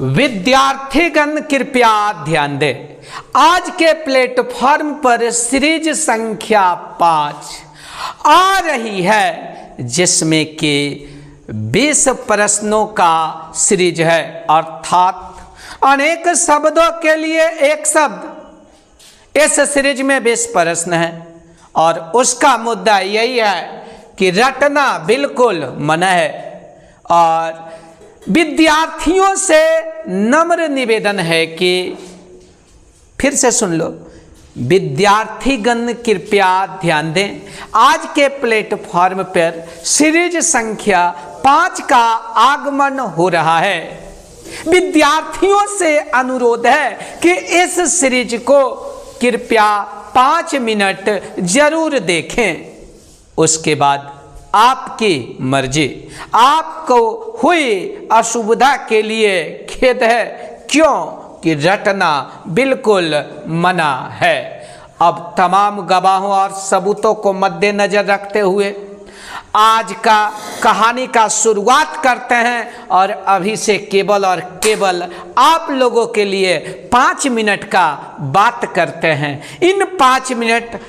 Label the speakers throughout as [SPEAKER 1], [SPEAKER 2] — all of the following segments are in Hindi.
[SPEAKER 1] विद्यार्थीगण कृपया ध्यान दें। आज के प्लेटफॉर्म पर सीरीज संख्या 5 आ रही है, जिसमें कि 20 प्रश्नों का सीरीज है, अर्थात अनेक शब्दों के लिए एक शब्द। इस सीरीज में 20 प्रश्न है और उसका मुद्दा यही है कि रटना बिल्कुल मना है। और विद्यार्थियों से नम्र निवेदन है कि फिर से सुन लो, विद्यार्थीगण कृपया ध्यान दें। आज के प्लेटफॉर्म पर सीरीज संख्या 5 का आगमन हो रहा है। विद्यार्थियों से अनुरोध है कि इस सीरीज को कृपया 5 मिनट जरूर देखें। उसके बाद आपकी मर्जी। आपको हुई असुविधा के लिए खेद है, क्यों कि रटना बिल्कुल मना है। अब तमाम गवाहों और सबूतों को मद्देनजर रखते हुए आज का कहानी का शुरुआत करते हैं और अभी से केवल और केवल आप लोगों के लिए 5 मिनट का बात करते हैं। इन 5 मिनट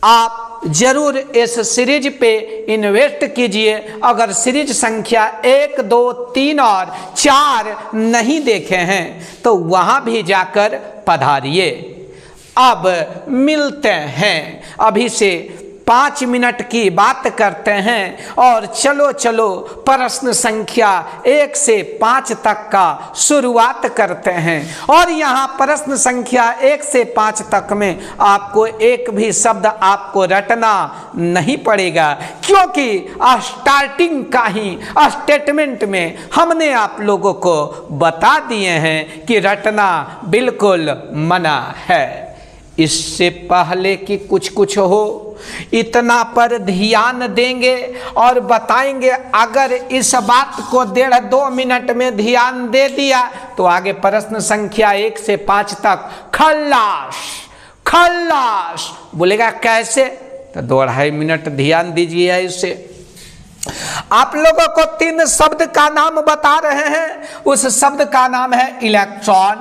[SPEAKER 1] आप जरूर इस सीरीज पे इन्वेस्ट कीजिए। अगर सीरीज संख्या 1, 2, 3 और 4 नहीं देखे हैं तो वहां भी जाकर पधारिए। अब मिलते हैं, अभी से 5 मिनट की बात करते हैं और चलो चलो प्रश्न संख्या 1 से 5 तक का शुरुआत करते हैं। और यहाँ प्रश्न संख्या 1 से 5 तक में आपको एक भी शब्द आपको रटना नहीं पड़ेगा, क्योंकि स्टार्टिंग का ही स्टेटमेंट में हमने आप लोगों को बता दिए हैं कि रटना बिल्कुल मना है। इससे पहले कि कुछ हो, इतना पर ध्यान देंगे और बताएंगे। अगर इस बात को 1.5-2 मिनट में ध्यान दे दिया तो आगे प्रश्न संख्या 1 से 5 तक खल्लास खल्लास बोलेगा। कैसे? तो 2.5 मिनट ध्यान दीजिए। इससे आप लोगों को 3 शब्द का नाम बता रहे हैं। उस शब्द का नाम है इलेक्ट्रॉन,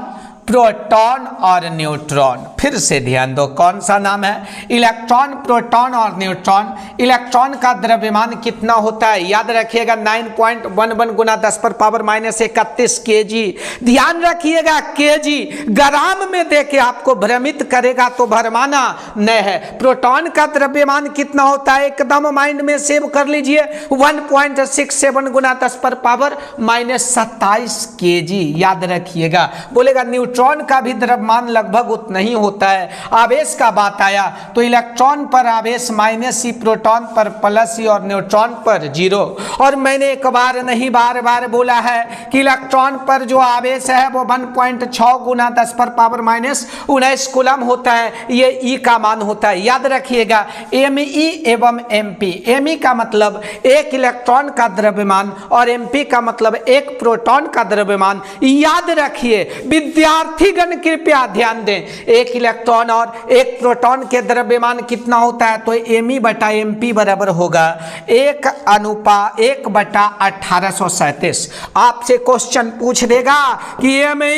[SPEAKER 1] प्रोटॉन और न्यूट्रॉन। फिर से ध्यान दो, कौन सा नाम है? इलेक्ट्रॉन, प्रोटॉन और न्यूट्रॉन। इलेक्ट्रॉन का द्रव्यमान कितना होता है? याद रखिएगा 9.11 गुना 10⁻⁻31 kg। ध्यान रखिएगा kg ग्राम में देके आपको भ्रमित करेगा तो भरमाना नहीं है। प्रोटॉन का द्रव्यमान कितना होता है? एकदम माइंड में सेव कर लीजिए, 1.67 गुना 10⁻⁻27 kg। याद रखिएगा। बोलेगा न्यूट्रॉन का भी द्रव्यमान लगभग उतना ही होता है। आवेश का बात आया तो इलेक्ट्रॉन पर आवेश -e, प्रोटॉन पर +e और न्यूट्रॉन पर 0। और मैंने एक बार नहीं बार बार बोला है कि इलेक्ट्रॉन पर जो आवेश है वो 1.6 गुना 10⁻⁻19 कूलम होता है। ये E का मान होता है। याद रखिएगा Me एवं MP। Me का मतलब 1 इलेक्ट्रॉन का द्रव्यमान और MP का मतलब 1 प्रोटॉन का द्रव्यमान। याद रखिए विद्यार्थीगण कृपया ध्यान दें, 1 इलेक्ट्रॉन और 1 प्रोटॉन के द्रव्यमान कितना होता है? तो Me/MP बराबर होगा 1/1837। आपसे क्वेश्चन पूछ देगा कि Me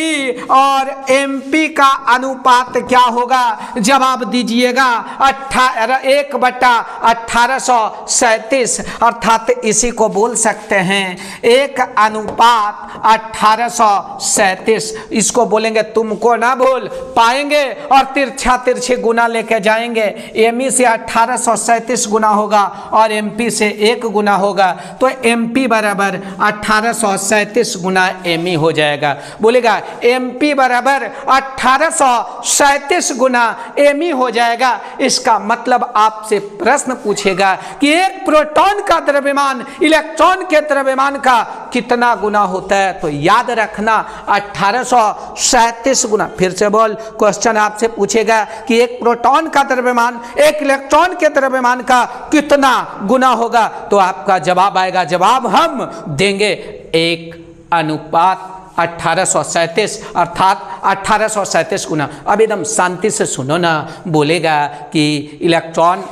[SPEAKER 1] और MP का अनुपात क्या होगा? जवाब दीजिएगा 1/1837। अर्थात इसी को बोल सकते हैं 1/1837। इसको बोलेंगे तुमको ना बोल पाएंगे और तिरछे गुना लेके जाएंगे। Me से 1837 गुना होगा और MP से 1 गुना होगा, तो MP बराबर 1837 गुना Me हो जाएगा। बोलेगा MP बराबर 1837 गुना Me हो जाएगा। इसका मतलब आपसे प्रश्न पूछेगा कि 1 प्रोटॉन का द्रव्यमान इलेक्ट्रॉन के द्रव्यमान का कितना गुना होता है? तो याद रखना 1837 गुना। फिर से बोल, क्वेश्चन आपसे पूछेगा कि 1 प्रोटॉन का द्रव्यमान 1 इलेक्ट्रॉन के द्रव्यमान का कितना गुना होगा? तो आपका जवाब आएगा, जवाब हम देंगे 1/1837 अर्थात 1837 गुना। अब एकदम शांति से सुनो ना। बोलेगा कि इलेक्ट्रॉन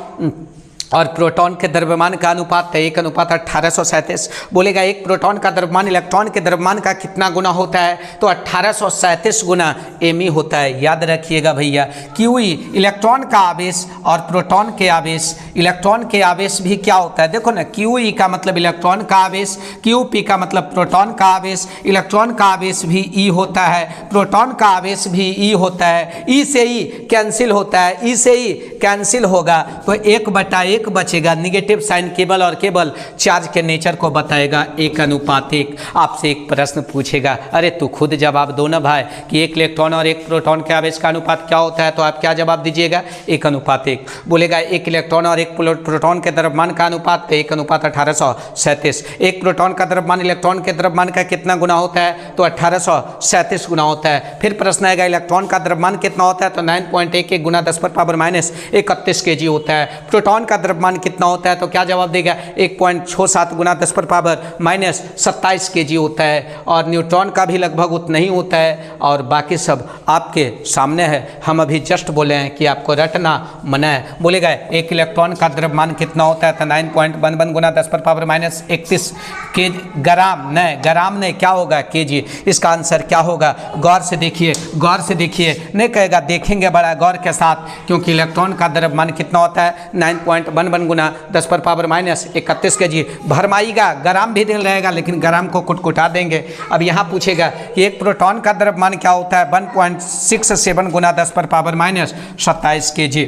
[SPEAKER 1] और प्रोटॉन के द्रव्यमान का अनुपात है 1:1837। बोलेगा एक प्रोटॉन का द्रव्यमान इलेक्ट्रॉन के द्रव्यमान का कितना गुना होता है, तो 1837 गुना एम होता है। याद रखिएगा भैया, क्यूई इलेक्ट्रॉन का आवेश और प्रोटॉन के आवेश, इलेक्ट्रॉन के आवेश भी क्या होता है, देखो ना, क्यूई का मतलब इलेक्ट्रॉन का आवेश, क्यूपी का मतलब प्रोटॉन का आवेश, इलेक्ट्रॉन का आवेश भी ई होता है, प्रोटॉन का आवेश भी ई होता है, ई से ई कैंसिल होता है, ई से ई कैंसिल होगा तो 1/1 बचेगा। निगेटिव साइन केवल और केवल चार्ज के नेचर को बताएगा 1:1। आपसे एक प्रश्न पूछेगा, अरे तू खुद जवाब दो ना भाई कि एक इलेक्ट्रॉन और एक प्रोटॉन के आवेश का अनुपात क्या होता है, तो आप क्या जवाब दीजिएगा, 1:1। बोलेगा एक इलेक्ट्रॉन और एक प्रोटॉन के द्रव्यमान का अनुपात 1:1837। एक प्रोटॉन का द्रव्यमान इलेक्ट्रॉन के द्रव्यमान का कितना गुना होता है, तो 1837 गुना होता है। फिर प्रश्न आएगा इलेक्ट्रॉन का द्रव्यमान कितना होता है, तो 9.11 गुना 10⁻−31 kg होता है। प्रोटॉन का द्रव्यमान कितना होता है, तो क्या जवाब देगा, 1.67 गुना 10⁻−27 kg होता है। और न्यूट्रॉन का भी लगभग उतना ही होता है। और बाकी सब आपके सामने है, हम अभी जस्ट बोले हैं कि आपको रटना मना है। बोलेगा एक इलेक्ट्रॉन का द्रव्यमान कितना होता है, तो 9.11 गुना 10⁻−31 ग्राम नहीं क्या होगा, kg। इसका आंसर क्या होगा, गौर से देखिए, गौर से देखिए, नहीं कहेगा देखेंगे बड़ा गौर के साथ, क्योंकि इलेक्ट्रॉन का द्रव्यमान कितना होता है, 9.11 गुना 10⁻−31 kg। भरमाइएगा, ग्राम भी दिल रहेगा लेकिन ग्राम को कुटकुटा देंगे। अब यहाँ पूछेगा कि एक प्रोटॉन का द्रव्यमान क्या होता है, 1.67 गुना 10⁻27 kg।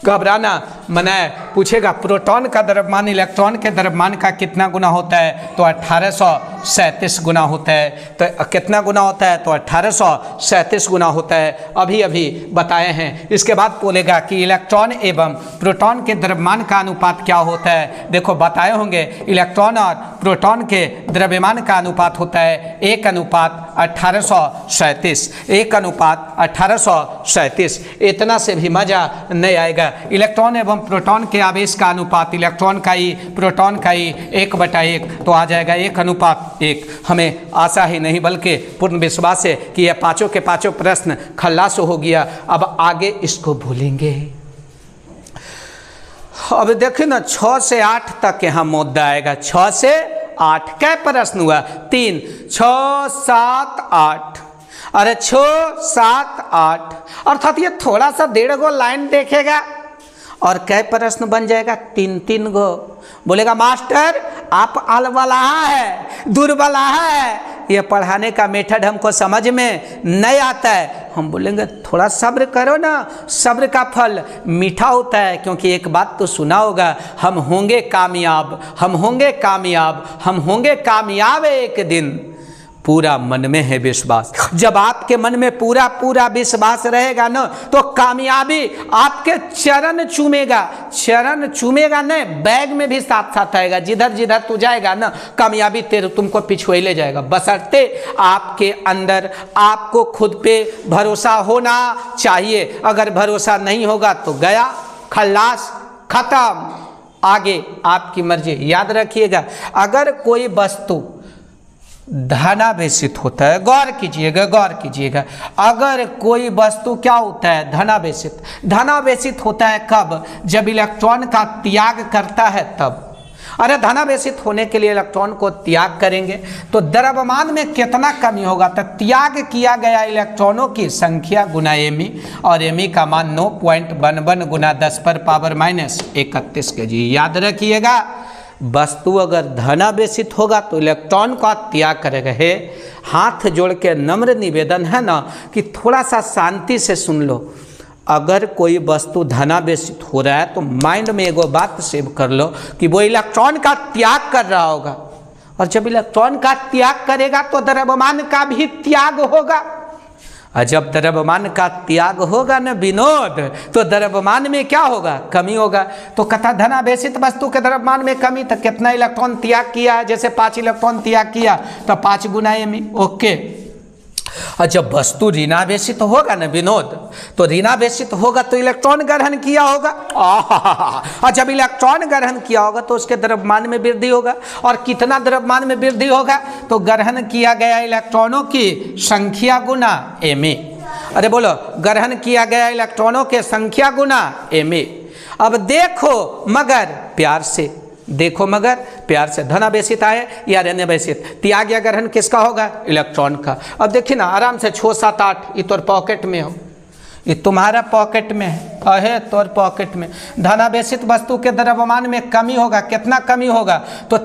[SPEAKER 1] घबराना मना है। पूछेगा प्रोटॉन का द्रव्यमान इलेक्ट्रॉन के द्रव्यमान का कितना गुना होता है, तो 1837 गुना होता है। तो कितना गुना होता है, तो 1837 गुना होता है, अभी अभी बताए हैं। इसके बाद बोलेगा कि इलेक्ट्रॉन एवं प्रोटॉन के द्रव्यमान का अनुपात क्या होता है। देखो बताए होंगे, इलेक्ट्रॉन और प्रोटॉन के द्रव्यमान का अनुपात होता है 1:1837, 1:1837। इतना से भी मजा नहीं आएगा। इलेक्ट्रॉन एवं प्रोटॉन के आवेश का अनुपात, इलेक्ट्रॉन का ई प्रोटॉन का ई 1/1, तो आ जाएगा 1:1। हमें आशा ही नहीं बल्कि पूर्ण विश्वास है कि यह पांचों के पांचों प्रश्न खल्लास हो गया। अब आगे इसको भूलेंगे। अब देखिए ना, 6 से 8 तक यहाँ मुद्दा आएगा। 6 से 8 क्या प्रश्न हुआ, 3, 6, 7, 8। अरे 6, 7, 8 अर्थात ये थोड़ा सा 1.5 गो लाइन देखेगा और कै प्रश्न बन जाएगा, 3-3 गो। बोलेगा मास्टर आप अलबलाहा है, दुर्बलाहा है, ये पढ़ाने का मेथड हमको समझ में नहीं आता है। हम बोलेंगे थोड़ा सब्र करो ना, सब्र का फल मीठा होता है। क्योंकि एक बात तो सुना होगा, हम होंगे कामयाब, हम होंगे कामयाब, हम होंगे कामयाब एक दिन। पूरा मन में है विश्वास। जब आपके मन में पूरा पूरा विश्वास रहेगा ना, तो कामयाबी आपके चरण चूमेगा। चरण चूमेगा नहीं, बैग में भी साथ साथ आएगा। जिधर जिधर तू जाएगा ना, कामयाबी तेरे तुमको पिछुए ले जाएगा। बशर्ते आपके अंदर आपको खुद पे भरोसा होना चाहिए। अगर भरोसा नहीं होगा तो गया, खल्लास, खत्म, आगे आपकी मर्जी। याद रखिएगा, अगर कोई वस्तु धनावेशित होता है, गौर कीजिएगा, गौर कीजिएगा, अगर कोई वस्तु क्या होता है, धनावेशित। धनावेशित होता है कब, जब इलेक्ट्रॉन का त्याग करता है तब। अरे धनावेशित होने के लिए इलेक्ट्रॉन को त्याग करेंगे तो द्रव्यमान में कितना कमी होगा, तो त्याग किया गया इलेक्ट्रॉनों की संख्या गुना एमी, और एमी का मान 9.11 गुना 10⁻31 kg। याद रखिएगा, वस्तु अगर धनावेशित होगा तो इलेक्ट्रॉन का त्याग करेगा। है हाथ जोड़ के नम्र निवेदन है ना कि थोड़ा सा शांति से सुन लो। अगर कोई वस्तु धनावेशित हो रहा है तो माइंड में एगो बात सेव कर लो कि वो इलेक्ट्रॉन का त्याग कर रहा होगा, और जब इलेक्ट्रॉन का त्याग करेगा तो द्रव्यमान का भी त्याग होगा। और जब द्रव्यमान का त्याग होगा न विनोद, तो द्रव्यमान में क्या होगा, कमी होगा। तो कथा धनावेशित वस्तु के द्रव्यमान में कमी, तो कितना इलेक्ट्रॉन त्याग किया है, जैसे 5 इलेक्ट्रॉन त्याग किया तो 5 गुना एमी। ओके। और जब वस्तु ऋणावेशित होगा न विनोद, तो ऋणावेशित होगा तो इलेक्ट्रॉन ग्रहण किया होगा। और जब इलेक्ट्रॉन ग्रहण किया होगा तो उसके द्रव्यमान में वृद्धि होगा। और कितना द्रव्यमान में वृद्धि होगा, तो ग्रहण किया गया इलेक्ट्रॉनों की संख्या गुना एम ए। अरे बोलो, ग्रहण किया गया इलेक्ट्रॉनों के संख्या गुना एम ए। अब देखो मगर प्यार से, देखो मगर प्यार से, धनावेशित आए या ऋणावेशित, त्याग या ग्रहण किसका होगा? इलेक्ट्रॉन का। अब देखिए ना आराम से 6, 7, 8 ये तोर पॉकेट में हो, ये तुम्हारा पॉकेट में है तोर पॉकेट में। धनावेशित वस्तु के द्रव्यमान में कमी होगा, कितना कमी होगा? तो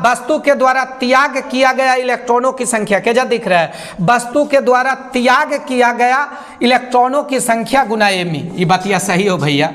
[SPEAKER 1] वस्तु के द्वारा त्याग किया गया इलेक्ट्रॉनों की संख्या, क्या दिख रहा है? वस्तु के द्वारा त्याग किया गया इलेक्ट्रॉनों की संख्या गुना एमी। ये बातिया सही हो भैया,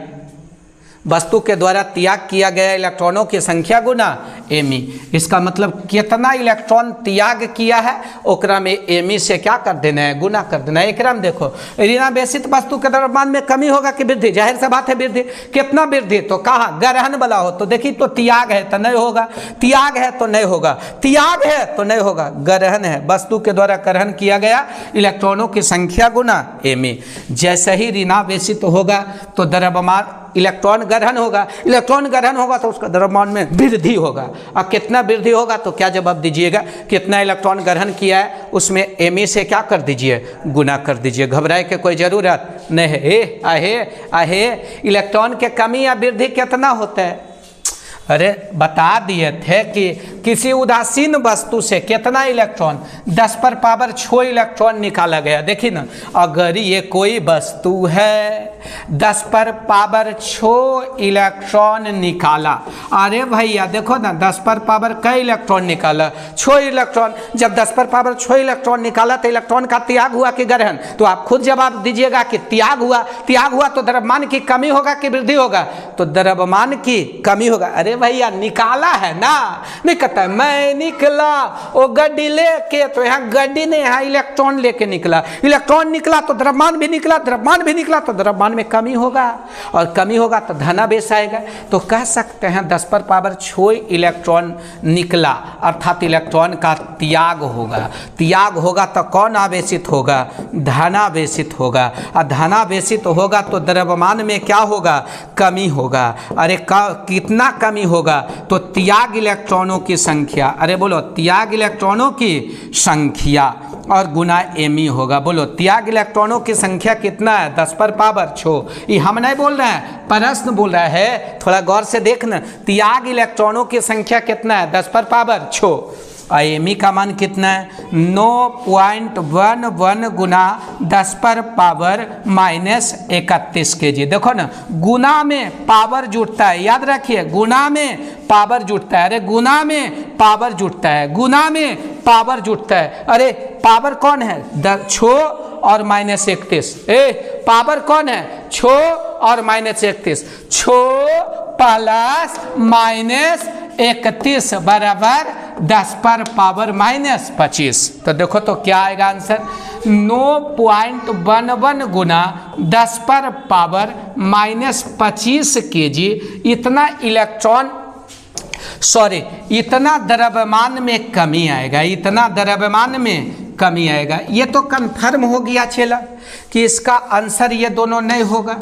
[SPEAKER 1] वस्तु के द्वारा त्याग किया गया इलेक्ट्रॉनों की संख्या गुना एमी। इसका मतलब कितना इलेक्ट्रॉन त्याग किया है ओकरा में एमी से क्या कर देना है? गुना कर देना है। एक में देखो ऋणावेशित वस्तु के द्रव्यमान में कमी होगा कि वृद्धि? जाहिर सा बात है वृद्धि। कितना वृद्धि? तो कहाँ? ग्रहण वाला हो तो देखिए तो त्याग है तो नहीं होगा, त्याग है तो नहीं होगा, त्याग है तो नहीं होगा, ग्रहण है, वस्तु के द्वारा ग्रहण किया गया इलेक्ट्रॉनों की संख्या गुना एमी। जैसे ही ऋणावेशित होगा तो द्रव्यमान इलेक्ट्रॉन ग्रहण होगा, इलेक्ट्रॉन ग्रहण होगा तो उसका द्रव्यमान में वृद्धि होगा। अब कितना वृद्धि होगा तो क्या जवाब दीजिएगा? कितना इलेक्ट्रॉन ग्रहण किया है उसमें एमी से क्या कर दीजिए? गुना कर दीजिए। घबराए के कोई ज़रूरत नहीं है। आहे इलेक्ट्रॉन के कमी या वृद्धि कितना होता है? अरे बता दिए थे कि किसी उदासीन वस्तु से कितना इलेक्ट्रॉन? 10 पर पावर 6 इलेक्ट्रॉन निकाला गया। देखिए ना, अगर ये कोई वस्तु है 10 पर पावर 6 इलेक्ट्रॉन निकाला, अरे भैया देखो ना 10 पर पावर कई इलेक्ट्रॉन निकाला? 6 इलेक्ट्रॉन। जब 10 पर पावर 6 इलेक्ट्रॉन निकाला तो इलेक्ट्रॉन का त्याग हुआ कि ग्रहण? तो आप खुद जवाब दीजिएगा कि त्याग हुआ। त्याग हुआ तो द्रव्यमान की कमी होगा कि वृद्धि होगा? तो द्रव्यमान की कमी होगा। अरे भैया निकाला है ना, नहीं कहता है मैं निकला वो गड्डी लेके, तो यहाँ गड्डी ने यहाँ इलेक्ट्रॉन लेके निकला, इलेक्ट्रॉन निकला तो द्रव्यमान भी निकला, द्रव्यमान भी निकला तो द्रव्यमान में कमी होगा, और कमी होगा तो धनावेश आएगा। तो कह सकते हैं 10 पर पावर 6 इलेक्ट्रॉन निकला अर्थात इलेक्ट्रॉन का त्याग होगा। त्याग होगा तो कौन आवेशित होगा? धनावेशित होगा। और धनावेशित होगा तो द्रव्यमान में क्या होगा? कमी होगा। अरे कितना कमी होगा? तो त्याग इलेक्ट्रॉनों की संख्या, अरे बोलो त्याग इलेक्ट्रॉनों की संख्या और गुना एमी होगा। बोलो त्याग इलेक्ट्रॉनों की संख्या कितना है? 10 पर पावर 6। ये हम नहीं बोल रहे हैं, प्रश्न बोल रहा है, थोड़ा गौर से देखना। त्याग इलेक्ट्रॉनों की संख्या कितना है? 10 पर पावर 6। और एमी का मान कितना है? 9.11 गुना 10 पर पावर -31 kg। देखो ना गुना में पावर जुटता है, याद रखिए गुना में पावर जुटता है। अरे गुना में पावर जुटता है, गुना में पावर जुटता है। अरे पावर कौन है? 6 और -31। पावर कौन है? 6 और -31। 6 प्लस -31 बराबर 10 पर पावर -25। तो देखो तो क्या आएगा आंसर? 9.11 गुना 10 पर पावर -25 kg। इतना इलेक्ट्रॉन इतना द्रव्यमान में कमी आएगा, इतना द्रव्यमान में कमी आएगा। ये तो कन्फर्म हो गया चला कि इसका आंसर ये दोनों नहीं होगा।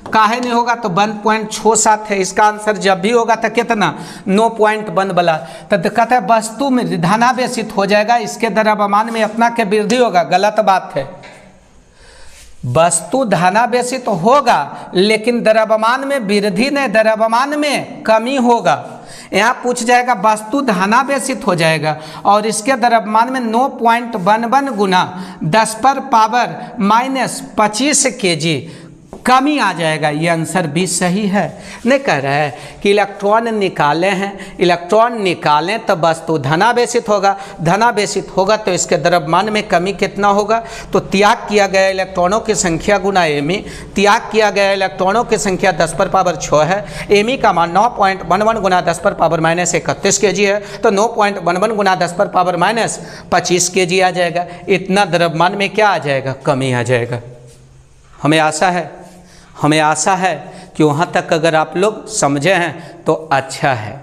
[SPEAKER 1] काहे नहीं होगा? तो 1.67 है इसका आंसर। जब भी होगा तो कितना? 9.1 वाला। तो कहते हैं वस्तु में धनावेशित हो जाएगा, इसके द्रव्यमान में अपना के वृद्धि होगा। गलत बात है। वस्तु धनावेशित तो होगा लेकिन द्रव्यमान में वृद्धि नहीं, द्रव्यमान में कमी होगा। यहाँ पूछ जाएगा वस्तु धनावेशित हो जाएगा और इसके द्रव्यमान में 9.11 गुना 10 पर पावर -25 kg कमी आ जाएगा। ये आंसर भी सही है। नहीं कह रहा है कि इलेक्ट्रॉन निकाले हैं, इलेक्ट्रॉन निकालें तो वस्तु धनावेशित होगा, धनावेशित होगा तो इसके द्रव्यमान में कमी कितना होगा? तो त्याग किया गया इलेक्ट्रॉनों की संख्या गुना एमी। त्याग किया गया इलेक्ट्रॉनों की संख्या 10 पर पावर 6 है। एमी का मान 9.11 गुना 10 पर पावर -31 kg है, तो 9.11 गुना 10 पर पावर -25 kg आ जाएगा। इतना द्रव्यमान में क्या आ जाएगा? कमी आ जाएगा। हमें आशा है कि वहाँ तक अगर आप लोग समझे हैं तो अच्छा है।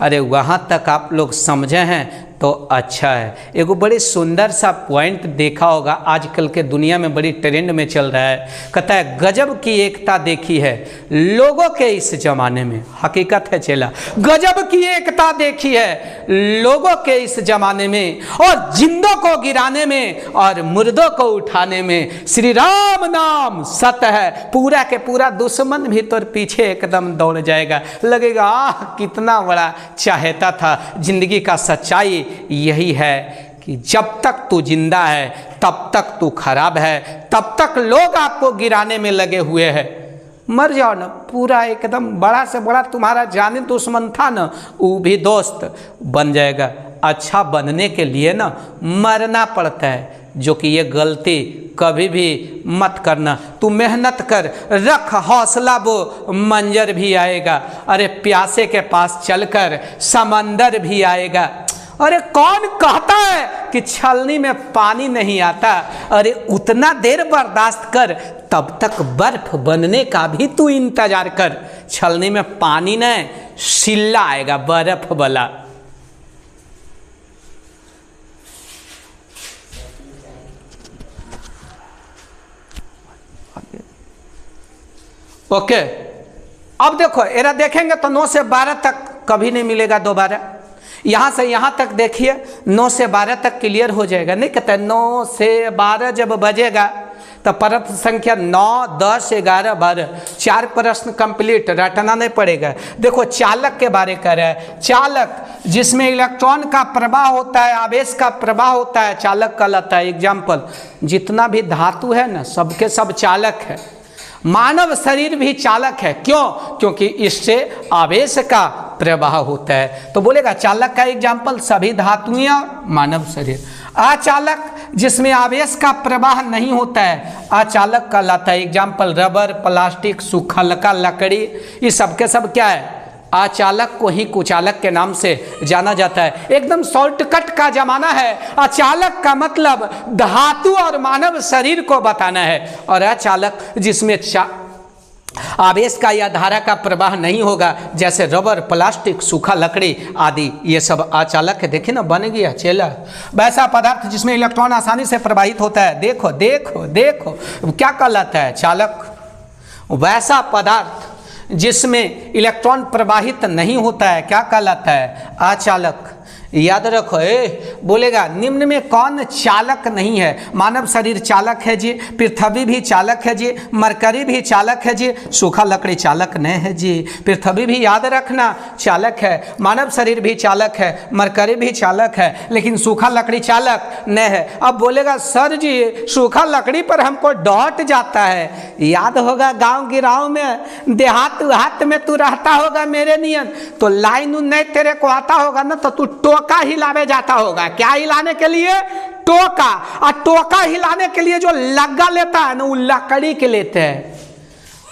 [SPEAKER 1] अरे वहाँ तक आप लोग समझे हैं तो अच्छा है। एगो बड़ी सुंदर सा पॉइंट देखा होगा, आजकल के दुनिया में बड़ी ट्रेंड में चल रहा है। कहता है गजब की एकता देखी है लोगों के इस जमाने में। हकीकत है चेला, गजब की एकता देखी है लोगों के इस जमाने में, और जिंदों को गिराने में और मुर्दों को उठाने में श्री राम नाम सत्य है। पूरा के पूरा दुश्मन भी तो पीछे एकदम दौड़ जाएगा, लगेगा आह कितना बड़ा चाहता था। जिंदगी का सच्चाई यही है कि जब तक तू जिंदा है तब तक तू खराब है, तब तक लोग आपको गिराने में लगे हुए हैं। मर जाओ ना, पूरा एकदम बड़ा से बड़ा तुम्हारा जाने दुश्मन था ना, वो भी दोस्त बन जाएगा। अच्छा बनने के लिए ना मरना पड़ता है, जो कि ये गलती कभी भी मत करना। तू मेहनत कर, रख हौसला, वो मंजर भी आएगा। अरे प्यासे के पास चलकर समंदर भी आएगा। अरे कौन कहता है कि छलनी में पानी नहीं आता? अरे उतना देर बर्दाश्त कर, तब तक बर्फ बनने का भी तू इंतजार कर। छलनी में पानी नहीं, शिल्ला आएगा बर्फ वाला। ओके, अब देखो एरा देखेंगे तो 9 से 12 तक कभी नहीं मिलेगा दोबारा। यहाँ से यहाँ तक देखिए 9 से 12 तक क्लियर हो जाएगा। नहीं कहते 9 से 12 जब बजेगा तो प्रश्न संख्या 9, 10, 11, 12 4 प्रश्न कंप्लीट, रटना नहीं पड़ेगा। देखो चालक के बारे कर रहा है। चालक जिसमें इलेक्ट्रॉन का प्रवाह होता है, आवेश का प्रवाह होता है, चालक कहलाता है। एग्जाम्पल, जितना भी धातु है ना सबके सब चालक है। मानव शरीर भी चालक है। क्यों? क्योंकि इससे आवेश का प्रवाह होता है। तो बोलेगा चालक का एग्जाम्पल सभी धातुएं, मानव शरीर। अचालक जिसमें आवेश का प्रवाह नहीं होता है, अचालक कहलाता है। एग्जाम्पल रबर, प्लास्टिक, सूखा लकड़ी, ये सब के सब क्या है? अचालक को ही कुचालक के नाम से जाना जाता है। एकदम शॉर्टकट का जमाना है। अचालक का मतलब धातु और मानव शरीर को बताना है, और अचालक जिसमें आवेश का या धारा का प्रवाह नहीं होगा, जैसे रबर, प्लास्टिक, सूखा लकड़ी आदि, ये सब अचालक है। देखिए ना बन गया चेला। वैसा पदार्थ जिसमें इलेक्ट्रॉन आसानी से प्रवाहित होता है, देखो देखो देखो क्या कहलाता है? चालक। वैसा पदार्थ जिसमें इलेक्ट्रॉन प्रवाहित नहीं होता है, क्या कहलाता है? अचालक। याद रखो। बोलेगा निम्न में कौन चालक नहीं है? मानव शरीर चालक है जी, पृथ्वी भी चालक है जी, मरकरी भी चालक है जी, सूखा लकड़ी चालक नहीं है जी। पृथ्वी भी याद रखना चालक है, मानव शरीर भी चालक है, मरकरी भी चालक है, लेकिन सूखा लकड़ी चालक नहीं है। अब बोलेगा सर जी सूखा लकड़ी पर हमको डॉट जाता है। याद होगा गाँव गिराव में, देहात हाथ में तू रहता होगा मेरे नियन, तो लाइन नहीं तेरे को आता होगा ना, तो तू टोका हिलावे जाता होगा। क्या हिलाने के लिए? टोका। और टोका हिलाने के लिए जो लग्गा लेता है ना, वो लकड़ी के लेते हैं।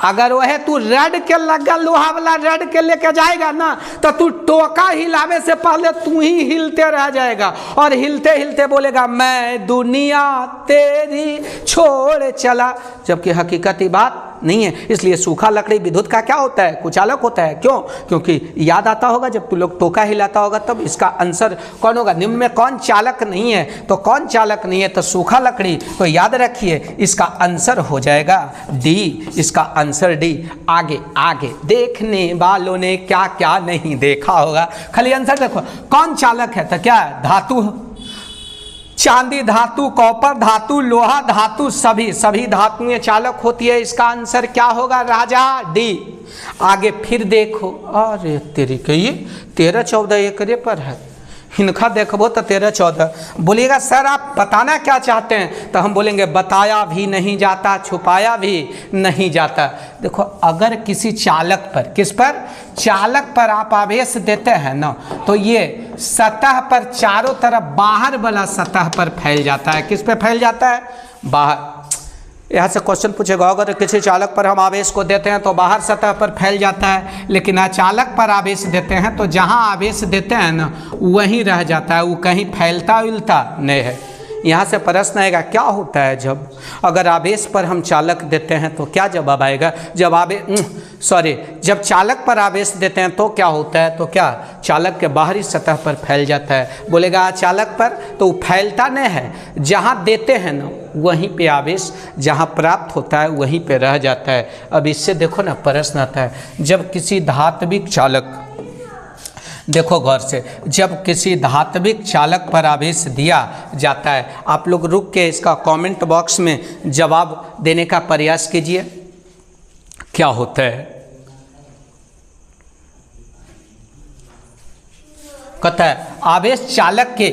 [SPEAKER 1] अगर वह तू रड के लग्गा, लोहा वाला रड के लेके जाएगा ना, तो तू टोका हिलावे से पहले तू ही हिलते रह जाएगा, और हिलते हिलते बोलेगा मैं दुनिया तेरी छोड़ चला, जबकि हकीकती बात नहीं है। इसलिए सूखा लकड़ी विद्युत का क्या होता है? कुचालक होता है। क्यों? क्योंकि याद आता होगा जब तू लोग टोका हिलाता होगा, तब इसका आंसर कौन होगा? निम्न में कौन चालक नहीं है? तो कौन चालक नहीं है? तो सूखा लकड़ी। तो याद रखिए इसका आंसर हो जाएगा डी। इसका आंसर डी। आगे आगे देखने वालों ने क्या क्या नहीं देखा होगा, खाली आंसर देखो। कौन चालक है? तो क्या है? धातु, चांदी धातु, कॉपर धातु, लोहा धातु, सभी धातुएं चालक होती है। इसका आंसर क्या होगा राजा? डी। आगे फिर देखो, अरे तेरी के ये 13-14 एकरे पर है, इनका देखबो तो 13-14। बोलिएगा सर आप बताना क्या चाहते हैं? तो हम बोलेंगे बताया भी नहीं जाता, छुपाया भी नहीं जाता। देखो अगर किसी चालक पर, किस पर? चालक पर आप आवेश देते हैं ना, तो ये सतह पर चारों तरफ बाहर वाला सतह पर फैल जाता है। किस पे फैल जाता है? बाहर। यहाँ से क्वेश्चन पूछेगा अगर किसी चालक पर हम आवेश को देते हैं तो बाहर सतह पर फैल जाता है, लेकिन अचालक पर आवेश देते हैं तो जहाँ आवेश देते हैं ना वहीं रह जाता है, वो कहीं फैलता उलता नहीं है। यहाँ से प्रश्न आएगा क्या होता है जब अगर आवेश पर हम चालक देते हैं तो क्या जवाब आएगा? जब चालक पर आवेश देते हैं तो क्या होता है? तो क्या चालक के बाहरी सतह पर फैल जाता है। बोलेगा चालक पर तो फैलता नहीं है, जहाँ देते हैं ना वहीं पे आवेश, जहाँ प्राप्त होता है वहीं पे रह जाता है। अब इससे देखो ना प्रश्न आता है, जब किसी धात्विक चालक, देखो गौर से, जब किसी धात्विक चालक पर आवेश दिया जाता है, आप लोग रुक के इसका कमेंट बॉक्स में जवाब देने का प्रयास कीजिए, क्या होता है? कहता है आवेश चालक के,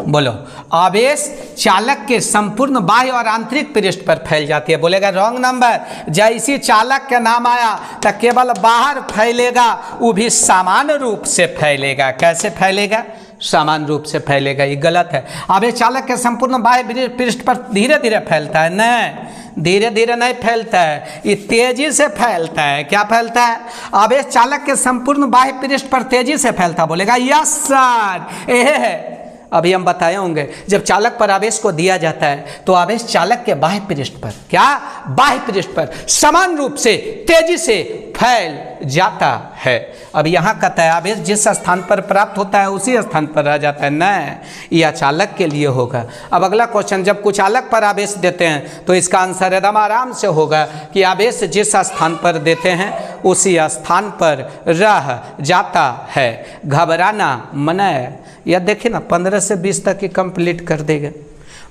[SPEAKER 1] बोलो, आवेश चालक के संपूर्ण बाह्य और आंतरिक पृष्ठ पर फैल जाती है। बोलेगा रॉन्ग नंबर, जैसी चालक का नाम आया तो केवल बाहर फैलेगा, वो भी समान रूप से फैलेगा। कैसे फैलेगा? समान रूप से फैलेगा। ये गलत है। आवेश चालक के संपूर्ण बाह्य पृष्ठ पर धीरे धीरे फैलता है, नहीं, धीरे धीरे नहीं फैलता है, ये तेजी से फैलता है। क्या फैलता है? आवेश चालक के संपूर्ण बाह्य पृष्ठ पर तेजी से फैलता। बोलेगा यस सर, यह है। अभी हम बताए होंगे, जब चालक पर आवेश को दिया जाता है तो आवेश चालक के बाह्य पृष्ठ पर, क्या बाह्य पृष्ठ पर समान रूप से तेजी से फैल जाता है। अब यहाँ कहता है आवेश जिस स्थान पर प्राप्त होता है उसी स्थान पर रह जाता है, नहीं, यह चालक के लिए होगा। अब अगला क्वेश्चन, जब कुचालक पर आवेश देते हैं तो इसका आंसर एकदम आराम से होगा कि आवेश जिस स्थान पर देते हैं उसी स्थान पर रह जाता है। घबराना मना है। या देखिए ना 15 से 20 तक ही कंप्लीट कर देगा,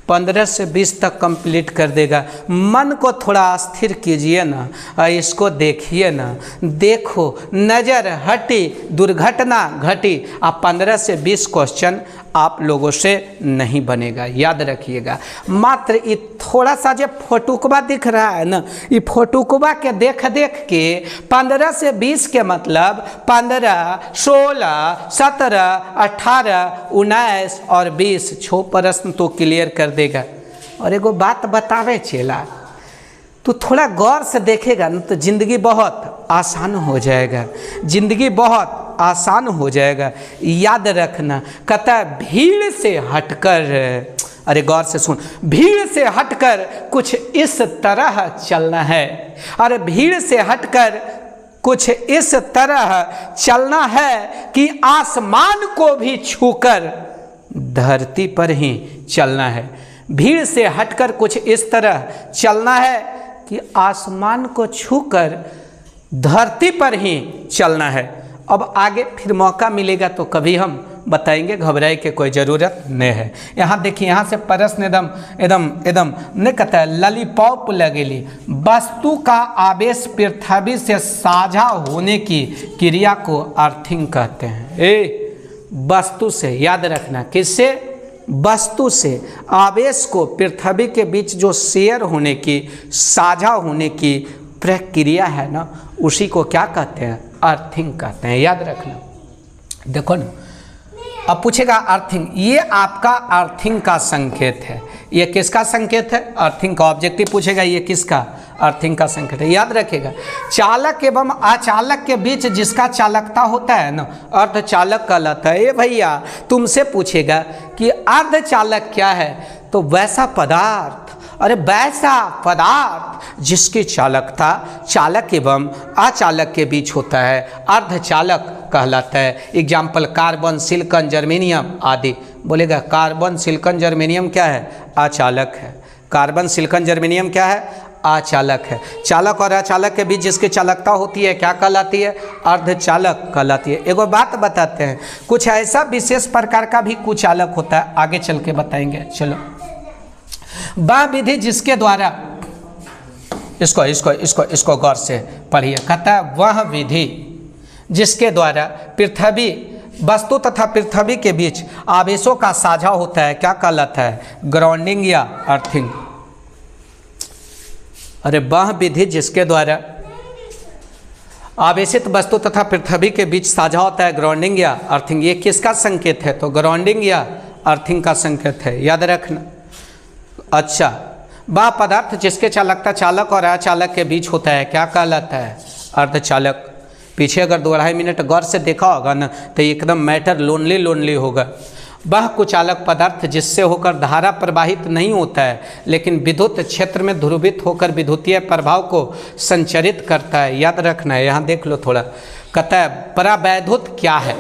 [SPEAKER 1] 15 से 20 तक कंप्लीट कर देगा। मन को थोड़ा स्थिर कीजिए ना, इसको देखिए ना, देखो नज़र हटी दुर्घटना घटी। अब 15 से 20 क्वेश्चन आप लोगों से नहीं बनेगा, याद रखिएगा। मात्र ये थोड़ा सा जो फोटुकबा दिख रहा है ना, ये फोटुकबा के देख देख के 15 से 20 के मतलब 15, 16, 17, 18, 19 और 20 6 प्रश्न तो क्लियर कर देगा। और एगो बात बतावे चेला, तो थोड़ा गौर से देखेगा ना तो ज़िंदगी बहुत आसान हो जाएगा, ज़िंदगी बहुत आसान हो जाएगा। याद रखना, कहता है भीड़ से हटकर, अरे गौर से सुन, भीड़ से हटकर कुछ इस तरह चलना है। अरे भीड़ से हटकर कुछ इस तरह चलना है कि आसमान को भी छूकर धरती पर ही चलना है। भीड़ से हटकर कुछ इस तरह चलना है कि आसमान को छूकर धरती पर ही चलना है। अब आगे फिर मौका मिलेगा तो कभी हम बताएंगे, घबराए की कोई ज़रूरत नहीं है। यहाँ देखिए, यहाँ से प्रश्न एकदम एकदम एकदम नहीं कहता है, लॉलीपॉप लगेली, वस्तु का आवेश पृथ्वी से साझा होने की क्रिया को अर्थिंग कहते हैं। वस्तु से, याद रखना, किससे? वस्तु से आवेश को पृथ्वी के बीच जो शेयर होने की, साझा होने की प्रक्रिया है ना, उसी को क्या कहते हैं? अर्थिंग कहते हैं। याद रखना। देखो ना, अब पूछेगा अर्थिंग, ये आपका अर्थिंग का संकेत है। ये किसका संकेत है? अर्थिंग का। ऑब्जेक्टिव पूछेगा ये किसका? अर्थिंग का संकेत है। याद रखेगा, चालक एवं अचालक के बीच जिसका चालकता होता है ना, अर्धचालक कहलाता है। ये भैया तुमसे पूछेगा कि अर्धचालक क्या है, तो वैसा पदार्थ, अरे वैसा पदार्थ जिसकी चालकता चालक एवं अचालक के बीच होता है, अर्धचालक कहलाता है। एग्जाम्पल कार्बन, सिलिकॉन, जर्मेनियम आदि। बोलेगा कार्बन, सिलिकॉन, जर्मेनियम क्या है? अचालक है। कार्बन, सिलिकॉन, जर्मेनियम क्या है? अचालक है। चालक और अचालक के बीच जिसकी चालकता होती है क्या कहलाती है? अर्धचालक कहलाती है। एगो बात बताते हैं, कुछ ऐसा विशेष प्रकार का भी कुचालक होता है, आगे चल के बताएंगे। चलो, वह विधि जिसके द्वारा, इसको गौर से पढ़िए। कहता है वह विधि जिसके द्वारा पृथ्वी, वस्तु तथा पृथ्वी के बीच आवेशों का साझा होता है क्या कहलाता है? ग्राउंडिंग या अर्थिंग। अरे वह विधि जिसके द्वारा आवेशित वस्तु तथा पृथ्वी के बीच साझा होता है, ग्राउंडिंग या अर्थिंग। ये किसका संकेत है? तो ग्राउंडिंग या अर्थिंग का संकेत है। याद रखना। अच्छा, वह पदार्थ जिसके चालकता चालक और अचालक के बीच होता है क्या कहलाता है? अर्धचालक। पीछे अगर 2-2.5 मिनट गौर से देखा होगा ना तो एकदम मैटर लोनली होगा। वह कुचालक पदार्थ जिससे होकर धारा प्रवाहित नहीं होता है लेकिन विद्युत क्षेत्र में ध्रुवित होकर विद्युतीय प्रभाव को संचरित करता है। याद रखना है, यहाँ देख लो थोड़ा, कहता है परावैद्युत क्या है।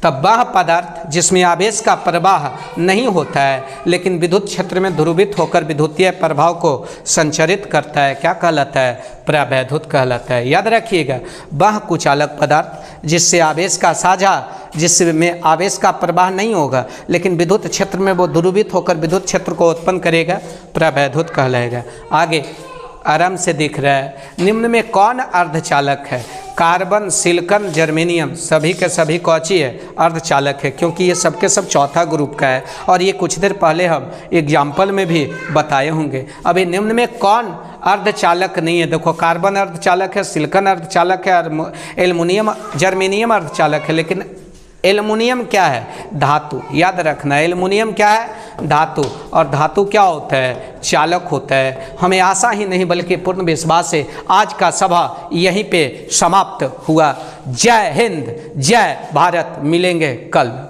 [SPEAKER 1] तब वह पदार्थ जिसमें आवेश का प्रवाह नहीं होता है लेकिन विद्युत क्षेत्र में ध्रुवित होकर विद्युतीय प्रभाव को संचरित करता है, क्या कहलाता है? परावैद्युत कहलाता है। याद रखिएगा, वह कुचालक पदार्थ जिससे आवेश का साझा जिसमें आवेश का प्रवाह नहीं होगा लेकिन विद्युत क्षेत्र में वो ध्रुवित होकर विद्युत क्षेत्र को उत्पन्न करेगा, परावैद्युत कहलाएगा। आगे आराम से दिख रहा है, निम्न में कौन अर्धचालक है? कार्बन, सिलिकॉन, जर्मेनियम सभी के सभी कौची है? अर्धचालक है, क्योंकि ये सबके सब चौथा ग्रुप का है और ये कुछ देर पहले हम एग्जाम्पल में भी बताए होंगे। अभी निम्न में कौन अर्धचालक नहीं है? देखो, कार्बन अर्धचालक है, सिलिकॉन अर्धचालक है और एल्युमिनियम जर्मेनियम अर्धचालक है, लेकिन एल्युमिनियम क्या है? धातु। याद रखना, एल्युमिनियम क्या है? धातु। और धातु क्या होता है? चालक होता है। हमें आशा ही नहीं बल्कि पूर्ण विश्वास है। आज का सभा यहीं पे समाप्त हुआ। जय हिंद, जय भारत। मिलेंगे कल।